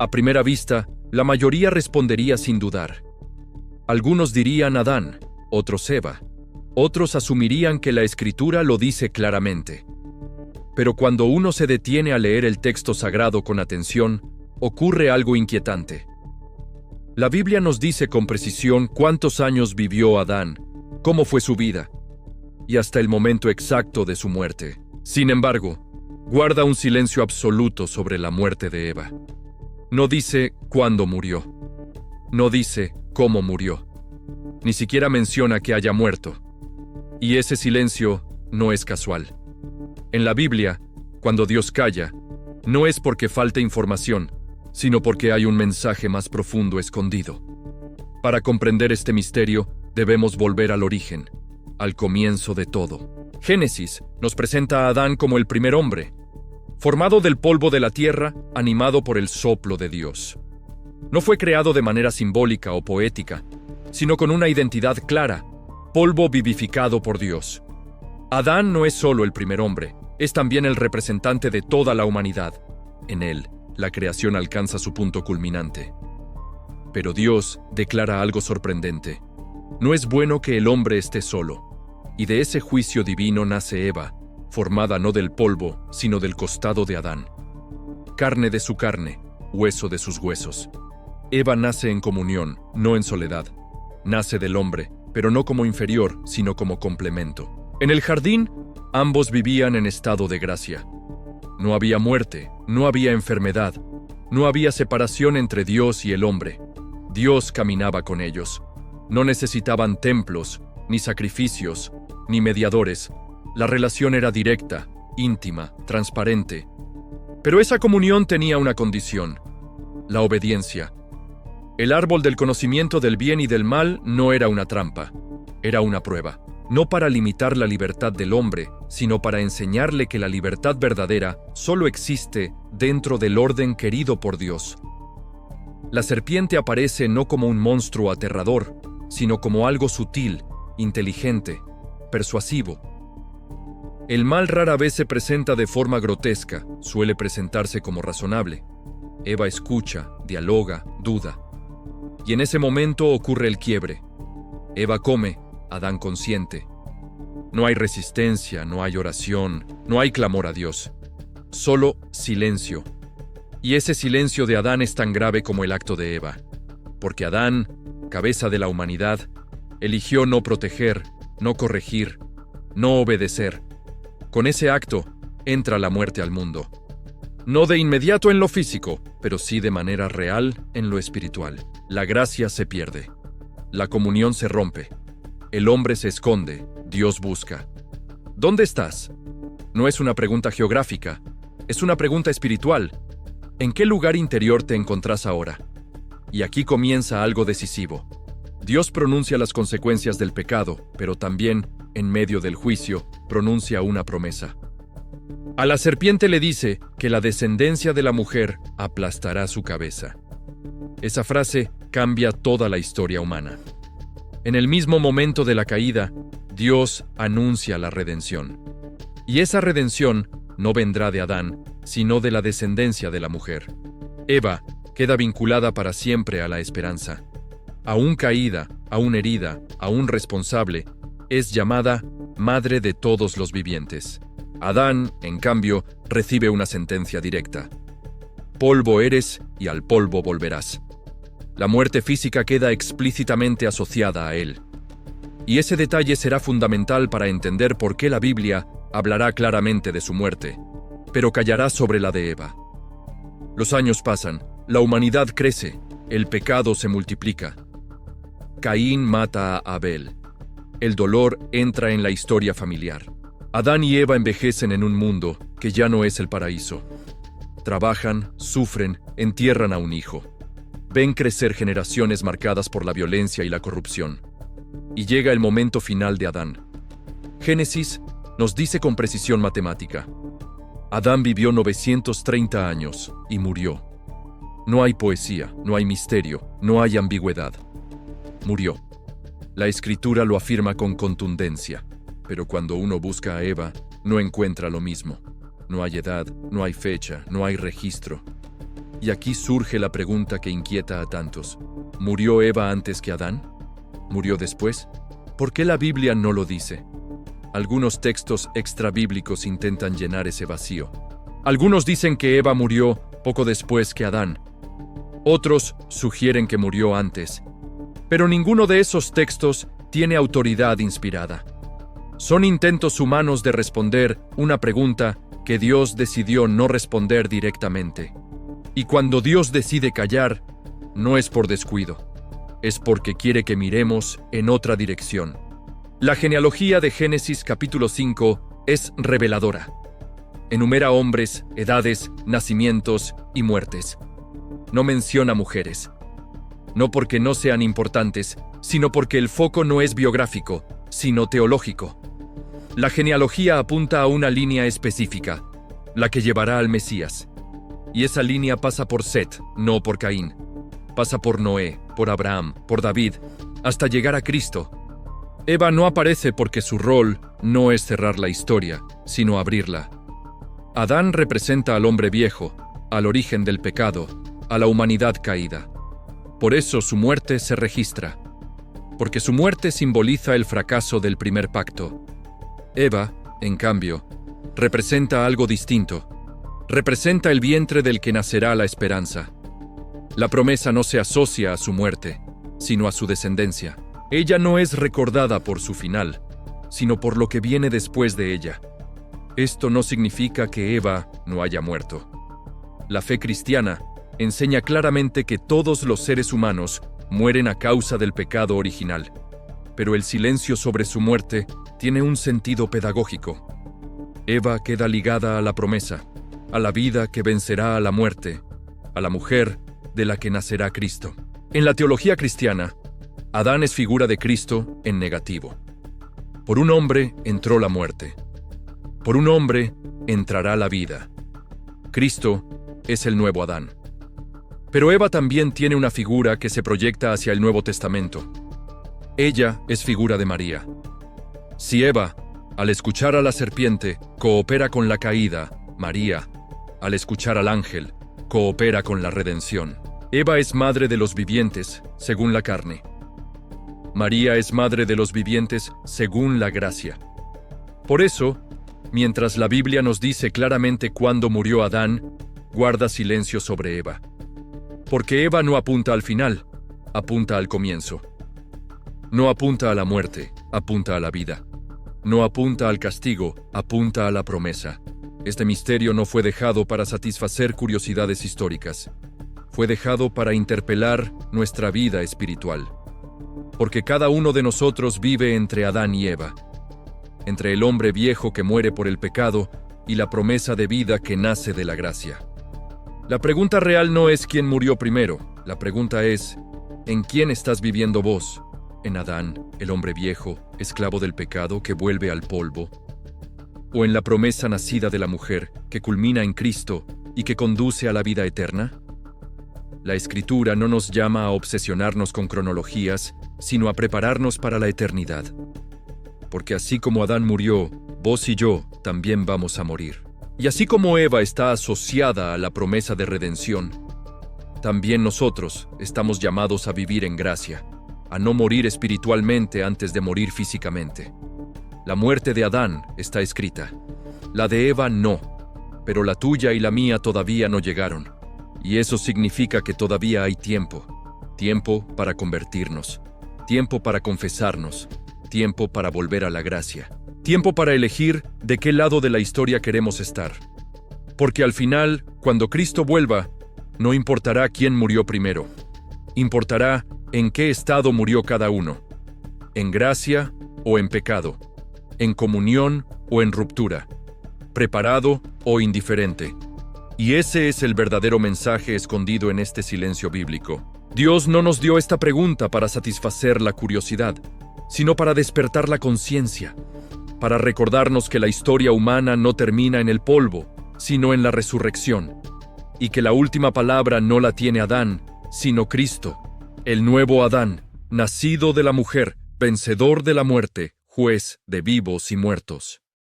A primera vista, la mayoría respondería sin dudar. Algunos dirían Adán, otros Eva. Otros asumirían que la Escritura lo dice claramente. Pero cuando uno se detiene a leer el texto sagrado con atención, ocurre algo inquietante. La Biblia nos dice con precisión cuántos años vivió Adán, cómo fue su vida, y hasta el momento exacto de su muerte. Sin embargo, guarda un silencio absoluto sobre la muerte de Eva. No dice cuándo murió. No dice cómo murió. Ni siquiera menciona que haya muerto. Y ese silencio no es casual. En la Biblia, cuando Dios calla, no es porque falte información, sino porque hay un mensaje más profundo escondido. Para comprender este misterio, debemos volver al origen, al comienzo de todo. Génesis nos presenta a Adán como el primer hombre, formado del polvo de la tierra, animado por el soplo de Dios. No fue creado de manera simbólica o poética, sino con una identidad clara, polvo vivificado por Dios. Adán no es solo el primer hombre, es también el representante de toda la humanidad. En él, la creación alcanza su punto culminante. Pero Dios declara algo sorprendente. No es bueno que el hombre esté solo. Y de ese juicio divino nace Eva, formada no del polvo, sino del costado de Adán. Carne de su carne, hueso de sus huesos. Eva nace en comunión, no en soledad. Nace del hombre, pero no como inferior, sino como complemento. En el jardín, ambos vivían en estado de gracia. No había muerte, no había enfermedad, no había separación entre Dios y el hombre. Dios caminaba con ellos. No necesitaban templos, ni sacrificios, ni mediadores. La relación era directa, íntima, transparente. Pero esa comunión tenía una condición: la obediencia. El árbol del conocimiento del bien y del mal no era una trampa, era una prueba. No para limitar la libertad del hombre, sino para enseñarle que la libertad verdadera solo existe dentro del orden querido por Dios. La serpiente aparece no como un monstruo aterrador, sino como algo sutil, inteligente, persuasivo. El mal rara vez se presenta de forma grotesca, suele presentarse como razonable. Eva escucha, dialoga, duda. Y en ese momento ocurre el quiebre. Eva come, Adán consiente. No hay resistencia, no hay oración, no hay clamor a Dios. Solo silencio. Y ese silencio de Adán es tan grave como el acto de Eva. Porque Adán, cabeza de la humanidad, eligió no proteger, no corregir, no obedecer. Con ese acto, entra la muerte al mundo. No de inmediato en lo físico, pero sí de manera real en lo espiritual. La gracia se pierde. La comunión se rompe. El hombre se esconde, Dios busca. ¿Dónde estás? No es una pregunta geográfica, es una pregunta espiritual. ¿En qué lugar interior te encontrás ahora? Y aquí comienza algo decisivo. Dios pronuncia las consecuencias del pecado, pero también, en medio del juicio, pronuncia una promesa. A la serpiente le dice que la descendencia de la mujer aplastará su cabeza. Esa frase cambia toda la historia humana. En el mismo momento de la caída, Dios anuncia la redención. Y esa redención no vendrá de Adán, sino de la descendencia de la mujer. Eva queda vinculada para siempre a la esperanza. Aún caída, aún herida, aún responsable, es llamada madre de todos los vivientes. Adán, en cambio, recibe una sentencia directa. Polvo eres y al polvo volverás. La muerte física queda explícitamente asociada a él. Y ese detalle será fundamental para entender por qué la Biblia hablará claramente de su muerte, pero callará sobre la de Eva. Los años pasan, la humanidad crece, el pecado se multiplica. Caín mata a Abel. El dolor entra en la historia familiar. Adán y Eva envejecen en un mundo que ya no es el paraíso. Trabajan, sufren, entierran a un hijo. Ven crecer generaciones marcadas por la violencia y la corrupción. Y llega el momento final de Adán. Génesis nos dice con precisión matemática: Adán vivió 930 años y murió. No hay poesía, no hay misterio, no hay ambigüedad. Murió. La Escritura lo afirma con contundencia, pero cuando uno busca a Eva, no encuentra lo mismo. No hay edad, no hay fecha, no hay registro. Y aquí surge la pregunta que inquieta a tantos. ¿Murió Eva antes que Adán? ¿Murió después? ¿Por qué la Biblia no lo dice? Algunos textos extrabíblicos intentan llenar ese vacío. Algunos dicen que Eva murió poco después que Adán. Otros sugieren que murió antes. Pero ninguno de esos textos tiene autoridad inspirada. Son intentos humanos de responder una pregunta que Dios decidió no responder directamente. Y cuando Dios decide callar, no es por descuido, es porque quiere que miremos en otra dirección. La genealogía de Génesis capítulo 5 es reveladora. Enumera hombres, edades, nacimientos y muertes. No menciona mujeres. No porque no sean importantes, sino porque el foco no es biográfico, sino teológico. La genealogía apunta a una línea específica, la que llevará al Mesías. Y esa línea pasa por Set, no por Caín. Pasa por Noé, por Abraham, por David, hasta llegar a Cristo. Eva no aparece porque su rol no es cerrar la historia, sino abrirla. Adán representa al hombre viejo, al origen del pecado, a la humanidad caída. Por eso su muerte se registra, porque su muerte simboliza el fracaso del primer pacto. Eva, en cambio, representa algo distinto. Representa el vientre del que nacerá la esperanza. La promesa no se asocia a su muerte, sino a su descendencia. Ella no es recordada por su final, sino por lo que viene después de ella. Esto no significa que Eva no haya muerto. La fe cristiana enseña claramente que todos los seres humanos mueren a causa del pecado original, pero el silencio sobre su muerte tiene un sentido pedagógico. Eva queda ligada a la promesa, a la vida que vencerá a la muerte, a la mujer de la que nacerá Cristo. En la teología cristiana, Adán es figura de Cristo en negativo. Por un hombre entró la muerte. Por un hombre entrará la vida. Cristo es el nuevo Adán. Pero Eva también tiene una figura que se proyecta hacia el Nuevo Testamento. Ella es figura de María. Si Eva, al escuchar a la serpiente, coopera con la caída, María, al escuchar al ángel, coopera con la redención. Eva es madre de los vivientes, según la carne. María es madre de los vivientes, según la gracia. Por eso, mientras la Biblia nos dice claramente cuándo murió Adán, guarda silencio sobre Eva. Porque Eva no apunta al final, apunta al comienzo. No apunta a la muerte, apunta a la vida. No apunta al castigo, apunta a la promesa. Este misterio no fue dejado para satisfacer curiosidades históricas. Fue dejado para interpelar nuestra vida espiritual. Porque cada uno de nosotros vive entre Adán y Eva, entre el hombre viejo que muere por el pecado y la promesa de vida que nace de la gracia. La pregunta real no es quién murió primero, la pregunta es, ¿en quién estás viviendo vos? ¿En Adán, el hombre viejo, esclavo del pecado que vuelve al polvo? ¿O en la promesa nacida de la mujer, que culmina en Cristo y que conduce a la vida eterna? La Escritura no nos llama a obsesionarnos con cronologías, sino a prepararnos para la eternidad. Porque así como Adán murió, vos y yo también vamos a morir. Y así como Eva está asociada a la promesa de redención, también nosotros estamos llamados a vivir en gracia, a no morir espiritualmente antes de morir físicamente. La muerte de Adán está escrita. La de Eva no, pero la tuya y la mía todavía no llegaron. Y eso significa que todavía hay tiempo. Tiempo para convertirnos. Tiempo para confesarnos. Tiempo para volver a la gracia. Tiempo para elegir de qué lado de la historia queremos estar. Porque al final, cuando Cristo vuelva, no importará quién murió primero. Importará en qué estado murió cada uno. En gracia o en pecado. En comunión o en ruptura. Preparado o indiferente. Y ese es el verdadero mensaje escondido en este silencio bíblico. Dios no nos dio esta pregunta para satisfacer la curiosidad, sino para despertar la conciencia, para recordarnos que la historia humana no termina en el polvo, sino en la resurrección, y que la última palabra no la tiene Adán, sino Cristo, el nuevo Adán, nacido de la mujer, vencedor de la muerte, juez de vivos y muertos.